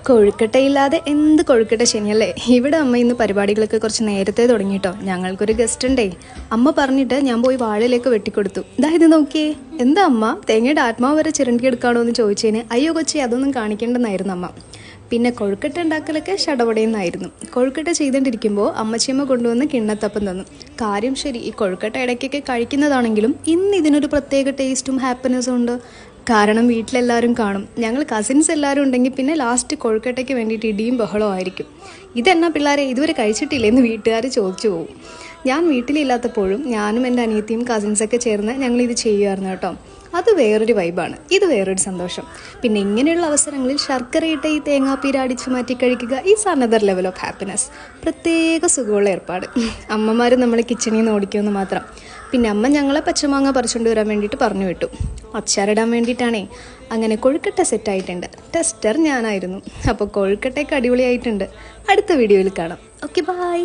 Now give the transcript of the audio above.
കൊഴുക്കട്ടയില്ലാതെ എന്ത് കൊഴുക്കട്ട ശനിയല്ലേ. ഇവിടെ അമ്മ ഇന്ന് പരിപാടികളൊക്കെ കുറച്ച് നേരത്തെ തുടങ്ങിയിട്ടോ. ഞങ്ങൾക്കൊരു ഗസ്റ്റ് ഉണ്ടേ. അമ്മ പറഞ്ഞിട്ട് ഞാൻ പോയി വാഴയിലേക്ക് വെട്ടിക്കൊടുത്തു. ഇത് നോക്കിയേ. എന്താ അമ്മ തേങ്ങയുടെ ആത്മാവ് വരെ ചിരണ്ടിയെടുക്കാണോ എന്ന് ചോദിച്ചതിന് അയ്യോ കൊച്ചി അതൊന്നും കാണിക്കേണ്ടെന്നായിരുന്നു അമ്മ. പിന്നെ കൊഴുക്കട്ട ഉണ്ടാക്കലൊക്കെ ഷടപടയെന്നായിരുന്നു. കൊഴുക്കട്ട ചെയ്തുകൊണ്ടിരിക്കുമ്പോൾ അമ്മച്ചിയമ്മ കൊണ്ടുവന്ന് കിണ്ണത്തപ്പം തന്നു. കാര്യം ശരി, ഈ കൊഴുക്കട്ട ഇടയ്ക്കൊക്കെ കഴിക്കുന്നതാണെങ്കിലും ഇന്ന് ഇതിനൊരു പ്രത്യേക ടേസ്റ്റും ഹാപ്പിനെസ്സും ഉണ്ട്. കാരണം വീട്ടിലെല്ലാവരും കാണും. ഞങ്ങൾ കസിൻസ് എല്ലാവരും ഉണ്ടെങ്കിൽ പിന്നെ ലാസ്റ്റ് കൊഴുക്കട്ടയ്ക്ക് വേണ്ടിയിട്ട് ഇടിയും ബഹളവും ആയിരിക്കും. ഇതെന്നാ പിള്ളേരെ ഇതുവരെ കഴിച്ചിട്ടില്ലേ എന്ന് വീട്ടുകാർ ചോദിച്ചു പോകും. ഞാൻ വീട്ടിലില്ലാത്തപ്പോഴും ഞാനും എൻ്റെ അനിയത്തിയും കസിൻസൊക്കെ ചേർന്ന് ഞങ്ങളിത് ചെയ്യുമായിരുന്നു കേട്ടോ. അത് വേറൊരു വൈബാണ്, ഇത് വേറൊരു സന്തോഷം. പിന്നെ ഇങ്ങനെയുള്ള അവസരങ്ങളിൽ ശർക്കരയിട്ട ഈ തേങ്ങാപ്പീര അടിച്ചു മാറ്റി കഴിക്കുക is another level of happiness. പ്രത്യേക സുഖമുള്ള ഏർപ്പാട്. അമ്മമാർ നമ്മളെ കിച്ചണിൽ നിന്ന് ഓടിക്കുമെന്ന് മാത്രം. പിന്നെ അമ്മ ഞങ്ങളെ പച്ചമാങ്ങ പറിച്ചുകൊണ്ട് വരാൻ വേണ്ടിയിട്ട് പറഞ്ഞു വിട്ടു. അച്ചാറിടാൻ വേണ്ടിയിട്ടാണേ. അങ്ങനെ കൊഴുക്കട്ട സെറ്റായിട്ടുണ്ട്. ടെസ്റ്റർ ഞാനായിരുന്നു. അപ്പോൾ കൊഴുക്കട്ടയൊക്കെ അടിപൊളിയായിട്ടുണ്ട്. അടുത്ത വീഡിയോയിൽ കാണാം. Okay, by.